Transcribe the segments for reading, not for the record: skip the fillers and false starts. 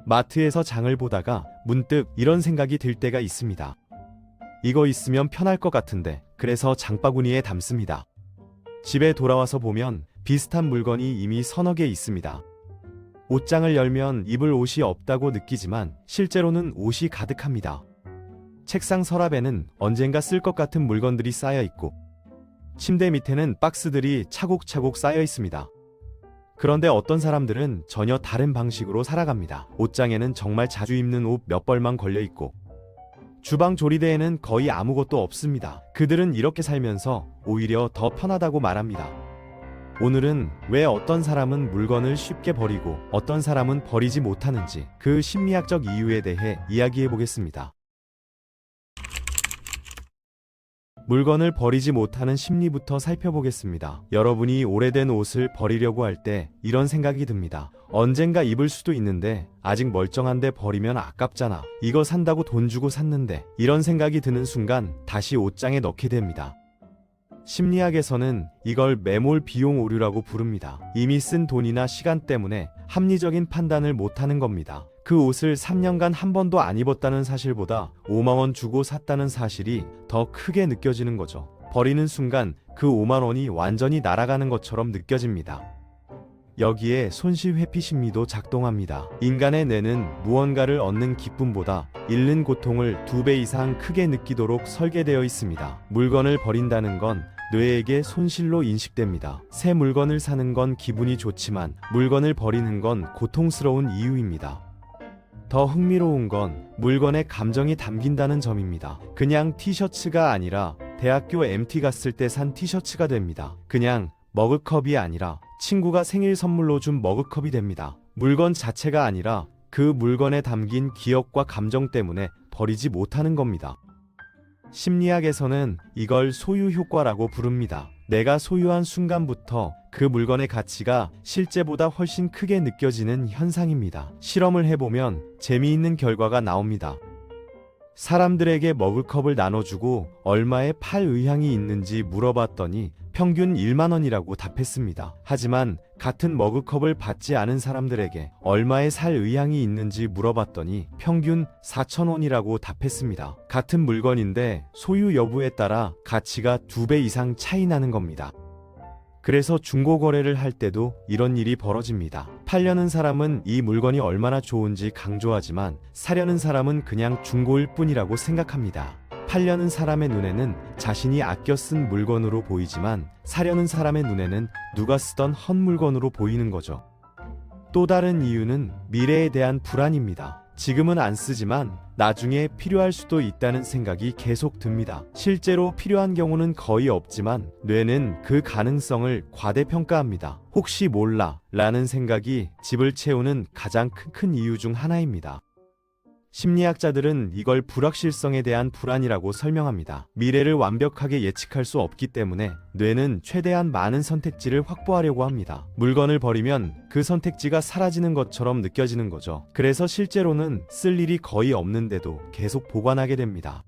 마트에서 장을 보다가 문득 이런 생각이 들 때가 있습니다. 이거 있으면 편할 것 같은데, 그래서 장바구니에 담습니다. 집에 돌아와서 보면 비슷한 물건이 이미 서너 개 있습니다. 옷장을 열면 입을 옷이 없다고 느끼지만 실제로는 옷이 가득합니다. 책상 서랍에는 언젠가 쓸 것 같은 물건들이 쌓여 있고, 침대 밑에는 박스들이 차곡차곡 쌓여 있습니다. 그런데 어떤 사람들은 전혀 다른 방식으로 살아갑니다. 옷장에는 정말 자주 입는 옷 몇 벌만 걸려 있고, 주방 조리대에는 거의 아무것도 없습니다. 그들은 이렇게 살면서 오히려 더 편하다고 말합니다. 오늘은 왜 어떤 사람은 물건을 쉽게 버리고 어떤 사람은 버리지 못하는지, 그 심리학적 이유에 대해 이야기해 보겠습니다. 물건을 버리지 못하는 심리부터 살펴보겠습니다. 여러분이 오래된 옷을 버리려고 할 때 이런 생각이 듭니다. 언젠가 입을 수도 있는데 아직 멀쩡한데 버리면 아깝잖아. 이거 산다고 돈 주고 샀는데. 이런 생각이 드는 순간 다시 옷장에 넣게 됩니다. 심리학에서는 이걸 매몰 비용 오류라고 부릅니다. 이미 쓴 돈이나 시간 때문에 합리적인 판단을 못하는 겁니다. 그 옷을 3년간 한 번도 안 입었다는 사실보다 5만 원 주고 샀다는 사실이 더 크게 느껴지는 거죠. 버리는 순간 그 5만 원이 완전히 날아가는 것처럼 느껴집니다. 여기에 손실회피 심리도 작동합니다. 인간의 뇌는 무언가를 얻는 기쁨보다 잃는 고통을 2배 이상 크게 느끼도록 설계되어 있습니다. 물건을 버린다는 건 뇌에게 손실로 인식됩니다. 새 물건을 사는 건 기분이 좋지만 물건을 버리는 건 고통스러운 이유입니다. 더 흥미로운 건 물건에 감정이 담긴다는 점입니다. 그냥 티셔츠가 아니라 대학교 MT 갔을 때 산 티셔츠가 됩니다. 그냥 머그컵이 아니라 친구가 생일 선물로 준 머그컵이 됩니다. 물건 자체가 아니라 그 물건에 담긴 기억과 감정 때문에 버리지 못하는 겁니다. 심리학에서는 이걸 소유 효과라고 부릅니다. 내가 소유한 순간부터 그 물건의 가치가 실제보다 훨씬 크게 느껴지는 현상입니다. 실험을 해보면 재미있는 결과가 나옵니다. 사람들에게 머그컵을 나눠주고 얼마에 팔 의향이 있는지 물어봤더니 평균 1만 원이라고 답했습니다. 하지만 같은 머그컵을 받지 않은 사람들에게 얼마에 살 의향이 있는지 물어봤더니 평균 4천 원이라고 답했습니다. 같은 물건인데 소유 여부에 따라 가치가 2배 이상 차이 나는 겁니다. 그래서 중고거래를 할 때도 이런 일이 벌어집니다. 팔려는 사람은 이 물건이 얼마나 좋은지 강조하지만 사려는 사람은 그냥 중고일 뿐이라고 생각합니다. 팔려는 사람의 눈에는 자신이 아껴 쓴 물건으로 보이지만 사려는 사람의 눈에는 누가 쓰던 헛 물건으로 보이는 거죠. 또 다른 이유는 미래에 대한 불안입니다. 지금은 안 쓰지만 나중에 필요할 수도 있다는 생각이 계속 듭니다. 실제로 필요한 경우는 거의 없지만 뇌는 그 가능성을 과대평가합니다. 혹시 몰라 라는 생각이 집을 채우는 가장 큰 이유 중 하나입니다. 심리학자들은 이걸 불확실성에 대한 불안이라고 설명합니다. 미래를 완벽하게 예측할 수 없기 때문에 뇌는 최대한 많은 선택지를 확보하려고 합니다. 물건을 버리면 그 선택지가 사라지는 것처럼 느껴지는 거죠. 그래서 실제로는 쓸 일이 거의 없는데도 계속 보관하게 됩니다.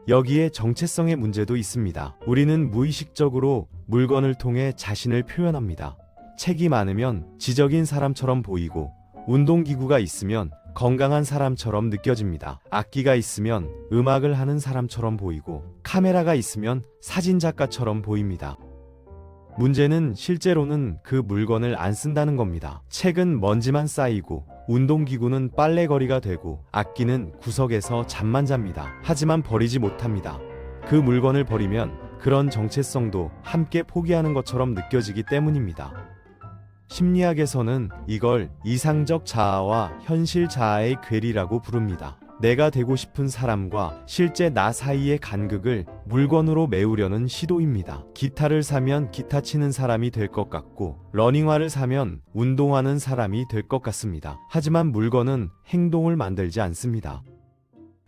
여기에 정체성의 문제도 있습니다. 우리는 무의식적으로 물건을 통해 자신을 표현합니다. 책이 많으면 지적인 사람처럼 보이고, 운동기구가 있으면 건강한 사람처럼 느껴집니다. 악기가 있으면 음악을 하는 사람처럼 보이고, 카메라가 있으면 사진작가처럼 보입니다. 문제는 실제로는 그 물건을 안 쓴다는 겁니다. 책은 먼지만 쌓이고, 운동기구는 빨래거리가 되고, 악기는 구석에서 잠만 잡니다. 하지만 버리지 못합니다. 그 물건을 버리면 그런 정체성도 함께 포기하는 것처럼 느껴지기 때문입니다. 심리학에서는 이걸 이상적 자아와 현실 자아의 괴리라고 부릅니다. 내가 되고 싶은 사람과 실제 나 사이의 간극을 물건으로 메우려는 시도입니다. 기타를 사면 기타 치는 사람이 될 것 같고, 러닝화를 사면 운동하는 사람이 될 것 같습니다. 하지만 물건은 행동을 만들지 않습니다.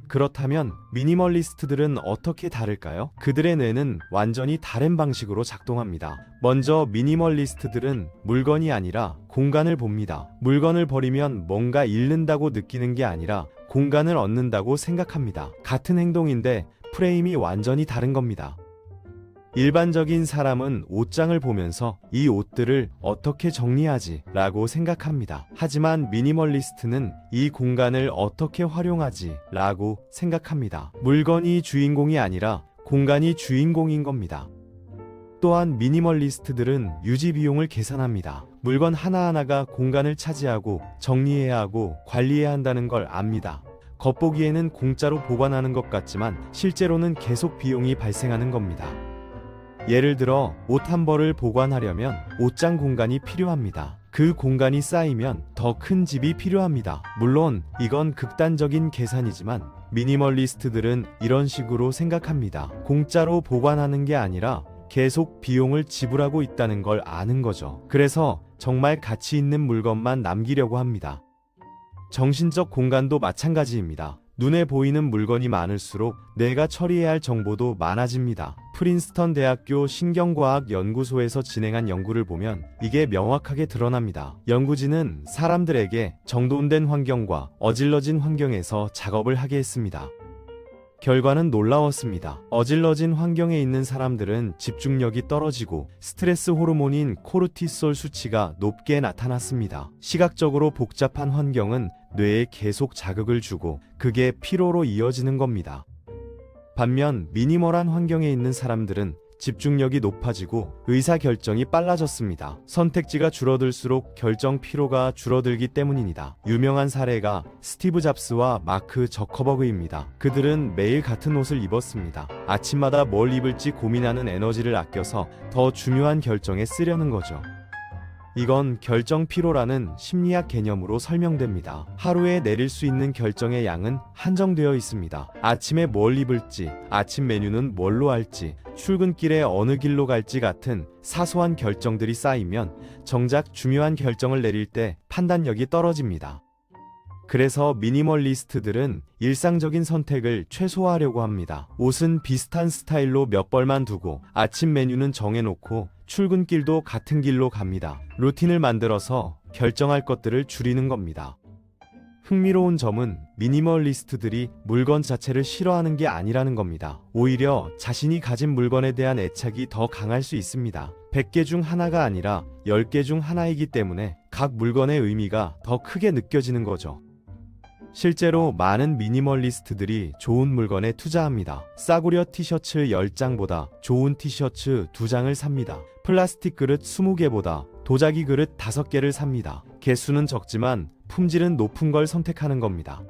그렇다면 미니멀리스트들은 어떻게 다를까요? 그들의 뇌는 완전히 다른 방식으로 작동합니다. 먼저 미니멀리스트들은 물건이 아니라 공간을 봅니다. 물건을 버리면 뭔가 잃는다고 느끼는 게 아니라 공간을 얻는다고 생각합니다. 같은 행동인데 프레임이 완전히 다른 겁니다. 일반적인 사람은 옷장을 보면서 이 옷들을 어떻게 정리하지? 라고 생각합니다. 하지만 미니멀리스트는 이 공간을 어떻게 활용하지? 라고 생각합니다. 물건이 주인공이 아니라 공간이 주인공인 겁니다. 또한 미니멀리스트들은 유지 비용을 계산합니다. 물건 하나하나가 공간을 차지하고 정리해야 하고 관리해야 한다는 걸 압니다. 겉보기에는 공짜로 보관하는 것 같지만 실제로는 계속 비용이 발생하는 겁니다. 예를 들어 옷 한 벌을 보관하려면 옷장 공간이 필요합니다. 그 공간이 쌓이면 더 큰 집이 필요합니다. 물론 이건 극단적인 계산이지만 미니멀리스트들은 이런 식으로 생각합니다. 공짜로 보관하는 게 아니라 계속 비용을 지불하고 있다는 걸 아는 거죠. 그래서 정말 가치 있는 물건만 남기려고 합니다. 정신적 공간도 마찬가지입니다. 눈에 보이는 물건이 많을수록 내가 처리해야 할 정보도 많아집니다. 프린스턴 대학교 신경과학 연구소에서 진행한 연구를 보면 이게 명확하게 드러납니다. 연구진은 사람들에게 정돈된 환경과 어질러진 환경에서 작업을 하게 했습니다. 결과는 놀라웠습니다. 어질러진 환경에 있는 사람들은 집중력이 떨어지고 스트레스 호르몬인 코르티솔 수치가 높게 나타났습니다. 시각적으로 복잡한 환경은 뇌에 계속 자극을 주고 그게 피로로 이어지는 겁니다. 반면 미니멀한 환경에 있는 사람들은 집중력이 높아지고 의사결정이 빨라졌습니다. 선택지가 줄어들수록 결정 피로가 줄어들기 때문입니다. 유명한 사례가 스티브 잡스와 마크 저커버그입니다. 그들은 매일 같은 옷을 입었습니다. 아침마다 뭘 입을지 고민하는 에너지를 아껴서 더 중요한 결정에 쓰려는 거죠. 이건 결정 피로라는 심리학 개념으로 설명됩니다. 하루에 내릴 수 있는 결정의 양은 한정되어 있습니다. 아침에 뭘 입을지, 아침 메뉴는 뭘로 할지, 출근길에 어느 길로 갈지 같은 사소한 결정들이 쌓이면 정작 중요한 결정을 내릴 때 판단력이 떨어집니다. 그래서 미니멀리스트들은 일상적인 선택을 최소화하려고 합니다. 옷은 비슷한 스타일로 몇 벌만 두고 아침 메뉴는 정해놓고 출근길도 같은 길로 갑니다. 루틴을 만들어서 결정할 것들을 줄이는 겁니다. 흥미로운 점은 미니멀리스트들이 물건 자체를 싫어하는 게 아니라는 겁니다. 오히려 자신이 가진 물건에 대한 애착이 더 강할 수 있습니다. 100개 중 하나가 아니라 10개 중 하나이기 때문에 각 물건의 의미가 더 크게 느껴지는 거죠. 실제로 많은 미니멀리스트들이 좋은 물건에 투자합니다. 싸구려 티셔츠 10장보다 좋은 티셔츠 2장을 삽니다. 플라스틱 그릇 20개보다 도자기 그릇 5개를 삽니다. 개수는 적지만 품질은 높은 걸 선택하는 겁니다.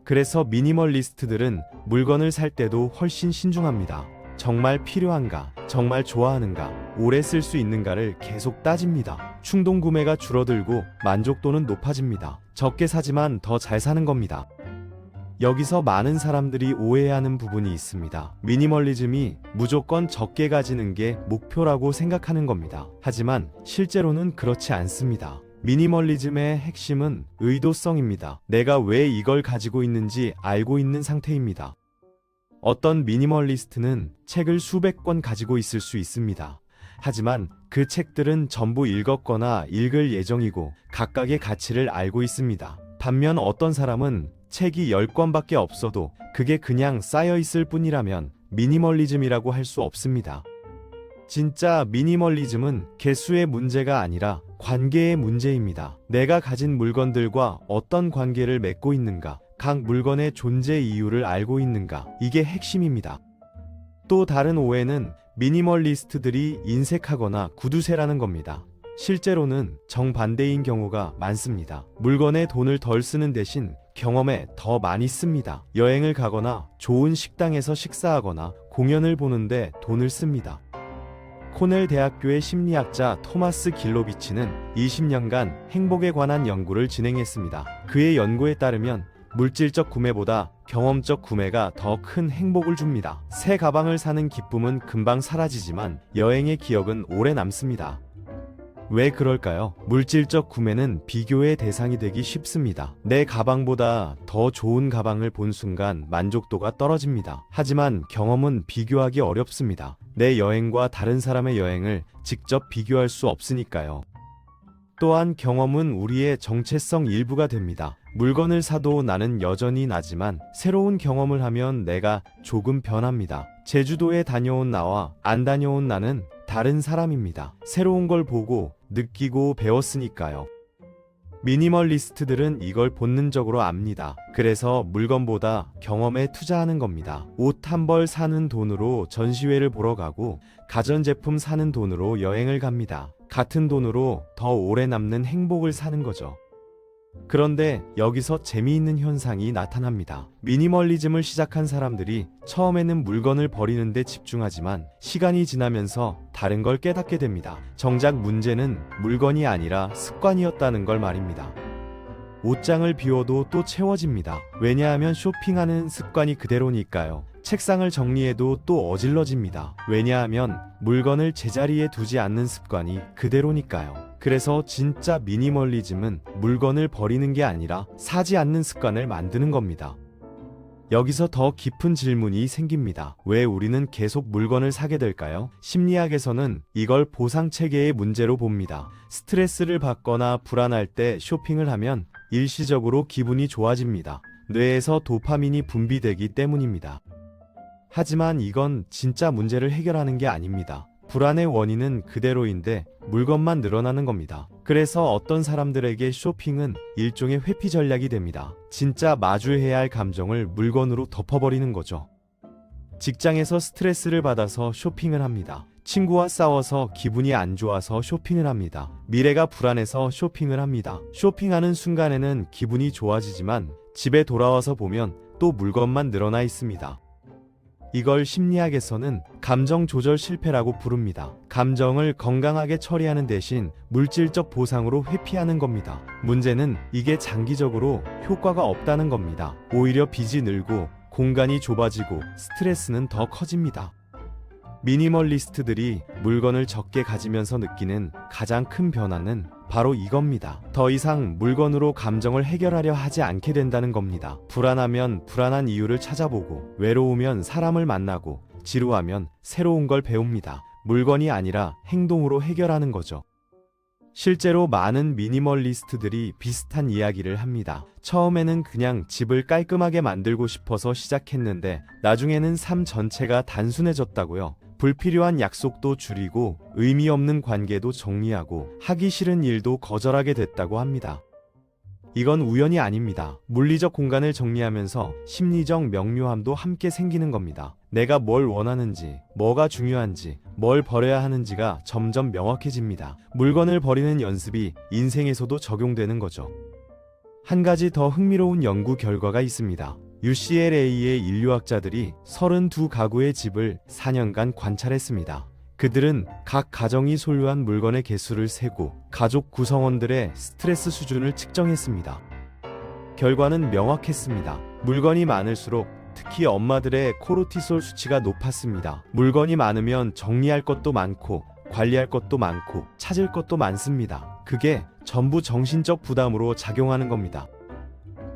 그래서 미니멀리스트들은 물건을 살 때도 훨씬 신중합니다. 정말 필요한가, 정말 좋아하는가, 오래 쓸 수 있는가를 계속 따집니다. 충동 구매가 줄어들고 만족도는 높아집니다. 적게 사지만 더 잘 사는 겁니다. 여기서 많은 사람들이 오해하는 부분이 있습니다. 미니멀리즘이 무조건 적게 가지는 게 목표라고 생각하는 겁니다. 하지만 실제로는 그렇지 않습니다. 미니멀리즘의 핵심은 의도성입니다. 내가 왜 이걸 가지고 있는지 알고 있는 상태입니다. 어떤 미니멀리스트는 책을 수백 권 가지고 있을 수 있습니다. 하지만 그 책들은 전부 읽었거나 읽을 예정이고 각각의 가치를 알고 있습니다. 반면 어떤 사람은 책이 10권밖에 없어도 그게 그냥 쌓여 있을 뿐이라면 미니멀리즘이라고 할 수 없습니다. 진짜 미니멀리즘은 개수의 문제가 아니라 관계의 문제입니다. 내가 가진 물건들과 어떤 관계를 맺고 있는가, 각 물건의 존재 이유를 알고 있는가, 이게 핵심입니다. 또 다른 오해는 미니멀리스트들이 인색하거나 구두쇠라는 겁니다. 실제로는 정반대인 경우가 많습니다. 물건에 돈을 덜 쓰는 대신 경험에 더 많이 씁니다. 여행을 가거나 좋은 식당에서 식사하거나 공연을 보는데 돈을 씁니다. 코넬 대학교의 심리학자 토마스 길로비치는 20년간 행복에 관한 연구를 진행했습니다. 그의 연구에 따르면 물질적 구매보다 경험적 구매가 더 큰 행복을 줍니다. 새 가방을 사는 기쁨은 금방 사라지지만 여행의 기억은 오래 남습니다. 왜 그럴까요? 물질적 구매는 비교의 대상이 되기 쉽습니다. 내 가방보다 더 좋은 가방을 본 순간 만족도가 떨어집니다. 하지만 경험은 비교하기 어렵습니다. 내 여행과 다른 사람의 여행을 직접 비교할 수 없으니까요. 또한 경험은 우리의 정체성 일부가 됩니다. 물건을 사도 나는 여전히 나지만 새로운 경험을 하면 내가 조금 변합니다. 제주도에 다녀온 나와 안 다녀온 나는 다른 사람입니다. 새로운 걸 보고 느끼고 배웠으니까요. 미니멀리스트들은 이걸 본능적으로 압니다. 그래서 물건보다 경험에 투자하는 겁니다. 옷 한 벌 사는 돈으로 전시회를 보러 가고 가전제품 사는 돈으로 여행을 갑니다. 같은 돈으로 더 오래 남는 행복을 사는 거죠. 그런데 여기서 재미있는 현상이 나타납니다. 미니멀리즘을 시작한 사람들이 처음에는 물건을 버리는 데 집중하지만 시간이 지나면서 다른 걸 깨닫게 됩니다. 정작 문제는 물건이 아니라 습관이었다는 걸 말입니다. 옷장을 비워도 또 채워집니다. 왜냐하면 쇼핑하는 습관이 그대로니까요. 책상을 정리해도 또 어질러집니다. 왜냐하면 물건을 제자리에 두지 않는 습관이 그대로니까요. 그래서 진짜 미니멀리즘은 물건을 버리는 게 아니라 사지 않는 습관을 만드는 겁니다. 여기서 더 깊은 질문이 생깁니다. 왜 우리는 계속 물건을 사게 될까요? 심리학에서는 이걸 보상 체계의 문제로 봅니다. 스트레스를 받거나 불안할 때 쇼핑을 하면 일시적으로 기분이 좋아집니다. 뇌에서 도파민이 분비되기 때문입니다. 하지만 이건 진짜 문제를 해결하는 게 아닙니다. 불안의 원인은 그대로인데 물건만 늘어나는 겁니다. 그래서 어떤 사람들에게 쇼핑은 일종의 회피 전략이 됩니다. 진짜 마주해야 할 감정을 물건으로 덮어버리는 거죠. 직장에서 스트레스를 받아서 쇼핑을 합니다. 친구와 싸워서 기분이 안 좋아서 쇼핑을 합니다. 미래가 불안해서 쇼핑을 합니다. 쇼핑하는 순간에는 기분이 좋아지지만 집에 돌아와서 보면 또 물건만 늘어나 있습니다. 이걸 심리학에서는 감정 조절 실패라고 부릅니다. 감정을 건강하게 처리하는 대신 물질적 보상으로 회피하는 겁니다. 문제는 이게 장기적으로 효과가 없다는 겁니다. 오히려 빚이 늘고 공간이 좁아지고 스트레스는 더 커집니다. 미니멀리스트들이 물건을 적게 가지면서 느끼는 가장 큰 변화는 바로 이겁니다. 더 이상 물건으로 감정을 해결하려 하지 않게 된다는 겁니다. 불안하면 불안한 이유를 찾아보고, 외로우면 사람을 만나고, 지루하면 새로운 걸 배웁니다. 물건이 아니라 행동으로 해결하는 거죠. 실제로 많은 미니멀리스트들이 비슷한 이야기를 합니다. 처음에는 그냥 집을 깔끔하게 만들고 싶어서 시작했는데 나중에는 삶 전체가 단순해졌다고요. 불필요한 약속도 줄이고 의미 없는 관계도 정리하고 하기 싫은 일도 거절하게 됐다고 합니다. 이건 우연이 아닙니다. 물리적 공간을 정리하면서 심리적 명료함도 함께 생기는 겁니다. 내가 뭘 원하는지, 뭐가 중요한지, 뭘 버려야 하는지가 점점 명확해집니다. 물건을 버리는 연습이 인생에서도 적용되는 거죠. 한 가지 더 흥미로운 연구 결과가 있습니다. UCLA의 인류학자들이 32가구의 집을 4년간 관찰했습니다. 그들은 각 가정이 소유한 물건의 개수를 세고 가족 구성원들의 스트레스 수준을 측정했습니다. 결과는 명확했습니다. 물건이 많을수록 특히 엄마들의 코르티솔 수치가 높았습니다. 물건이 많으면 정리할 것도 많고 관리할 것도 많고 찾을 것도 많습니다. 그게 전부 정신적 부담으로 작용하는 겁니다.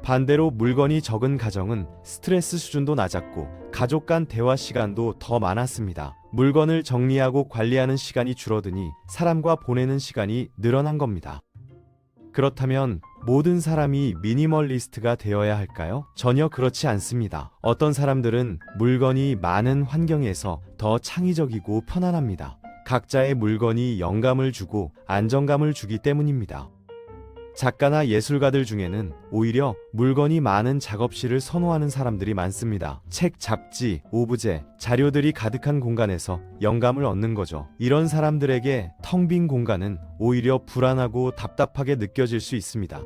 반대로 물건이 적은 가정은 스트레스 수준도 낮았고 가족 간 대화 시간도 더 많았습니다. 물건을 정리하고 관리하는 시간이 줄어드니 사람과 보내는 시간이 늘어난 겁니다. 그렇다면 모든 사람이 미니멀리스트가 되어야 할까요? 전혀 그렇지 않습니다. 어떤 사람들은 물건이 많은 환경에서 더 창의적이고 편안합니다. 각자의 물건이 영감을 주고 안정감을 주기 때문입니다. 작가나 예술가들 중에는 오히려 물건이 많은 작업실을 선호하는 사람들이 많습니다. 책, 잡지, 오브제, 자료들이 가득한 공간에서 영감을 얻는 거죠. 이런 사람들에게 텅 빈 공간은 오히려 불안하고 답답하게 느껴질 수 있습니다.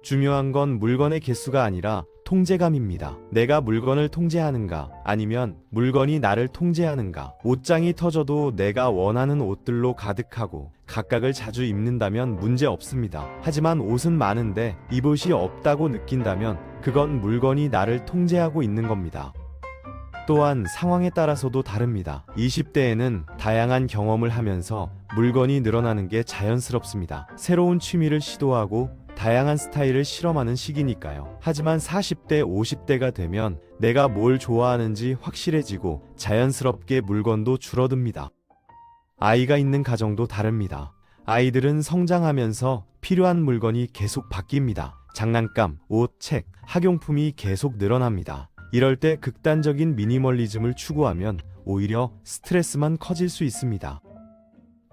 중요한 건 물건의 개수가 아니라 통제감입니다. 내가 물건을 통제하는가, 아니면 물건이 나를 통제하는가. 옷장이 터져도 내가 원하는 옷들로 가득하고 각각을 자주 입는다면 문제 없습니다. 하지만 옷은 많은데 입옷이 없다고 느낀다면 그건 물건이 나를 통제하고 있는 겁니다. 또한 상황에 따라서도 다릅니다. 20대에는 다양한 경험을 하면서 물건이 늘어나는 게 자연스럽습니다. 새로운 취미를 시도하고 다양한 스타일을 실험하는 시기니까요. 하지만 40대, 50대가 되면 내가 뭘 좋아하는지 확실해지고 자연스럽게 물건도 줄어듭니다. 아이가 있는 가정도 다릅니다. 아이들은 성장하면서 필요한 물건이 계속 바뀝니다. 장난감, 옷, 책, 학용품이 계속 늘어납니다. 이럴 때 극단적인 미니멀리즘을 추구하면 오히려 스트레스만 커질 수 있습니다.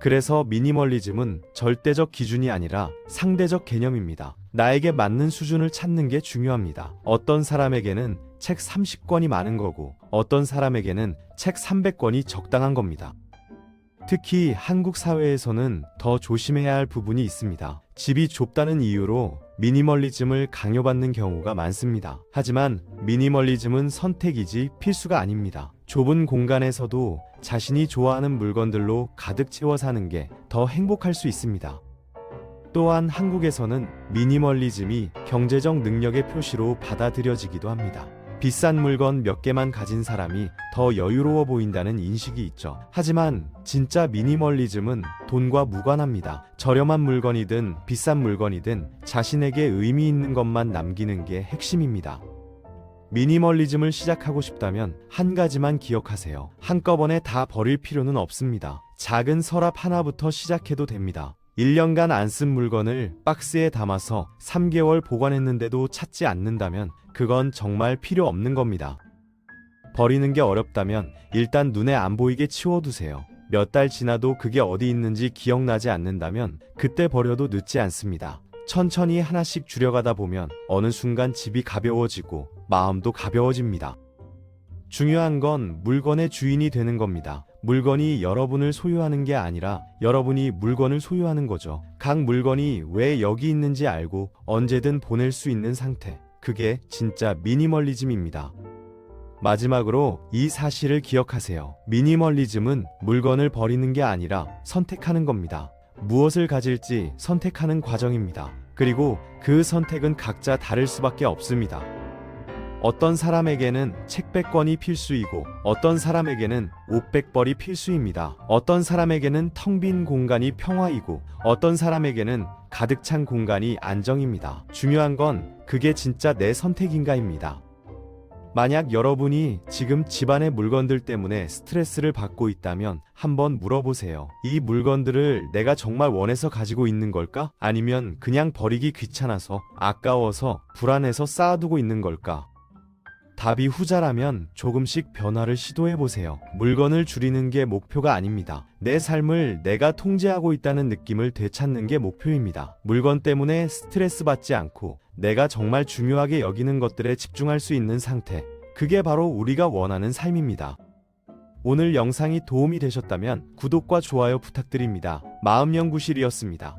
그래서 미니멀리즘은 절대적 기준이 아니라 상대적 개념입니다. 나에게 맞는 수준을 찾는 게 중요합니다. 어떤 사람에게는 책 30권이 많은 거고, 어떤 사람에게는 책 300권이 적당한 겁니다. 특히 한국 사회에서는 더 조심해야 할 부분이 있습니다. 집이 좁다는 이유로 미니멀리즘을 강요받는 경우가 많습니다. 하지만 미니멀리즘은 선택이지 필수가 아닙니다. 좁은 공간에서도 자신이 좋아하는 물건들로 가득 채워 사는 게 더 행복할 수 있습니다. 또한 한국에서는 미니멀리즘이 경제적 능력의 표시로 받아들여지기도 합니다. 비싼 물건 몇 개만 가진 사람이 더 여유로워 보인다는 인식이 있죠. 하지만 진짜 미니멀리즘은 돈과 무관합니다. 저렴한 물건이든 비싼 물건이든 자신에게 의미 있는 것만 남기는 게 핵심입니다. 미니멀리즘을 시작하고 싶다면 한 가지만 기억하세요. 한꺼번에 다 버릴 필요는 없습니다. 작은 서랍 하나부터 시작해도 됩니다. 1년간 안 쓴 물건을 박스에 담아서 3개월 보관했는데도 찾지 않는다면 그건 정말 필요 없는 겁니다. 버리는 게 어렵다면 일단 눈에 안 보이게 치워두세요. 몇 달 지나도 그게 어디 있는지 기억나지 않는다면 그때 버려도 늦지 않습니다. 천천히 하나씩 줄여가다 보면 어느 순간 집이 가벼워지고 마음도 가벼워집니다. 중요한 건 물건의 주인이 되는 겁니다. 물건이 여러분을 소유하는 게 아니라 여러분이 물건을 소유하는 거죠. 각 물건이 왜 여기 있는지 알고 언제든 보낼 수 있는 상태. 그게 진짜 미니멀리즘입니다. 마지막으로 이 사실을 기억하세요. 미니멀리즘은 물건을 버리는 게 아니라 선택하는 겁니다. 무엇을 가질지 선택하는 과정입니다. 그리고 그 선택은 각자 다를 수밖에 없습니다. 어떤 사람에게는 책 100권이 필수이고 어떤 사람에게는 옷 100벌이 필수입니다. 어떤 사람에게는 텅 빈 공간이 평화이고 어떤 사람에게는 가득 찬 공간이 안정입니다. 중요한 건 그게 진짜 내 선택인가입니다. 만약 여러분이 지금 집안의 물건들 때문에 스트레스를 받고 있다면 한번 물어보세요. 이 물건들을 내가 정말 원해서 가지고 있는 걸까? 아니면 그냥 버리기 귀찮아서, 아까워서, 불안해서 쌓아두고 있는 걸까? 답이 후자라면 조금씩 변화를 시도해보세요. 물건을 줄이는 게 목표가 아닙니다. 내 삶을 내가 통제하고 있다는 느낌을 되찾는 게 목표입니다. 물건 때문에 스트레스 받지 않고 내가 정말 중요하게 여기는 것들에 집중할 수 있는 상태. 그게 바로 우리가 원하는 삶입니다. 오늘 영상이 도움이 되셨다면 구독과 좋아요 부탁드립니다. 마음연구실이었습니다.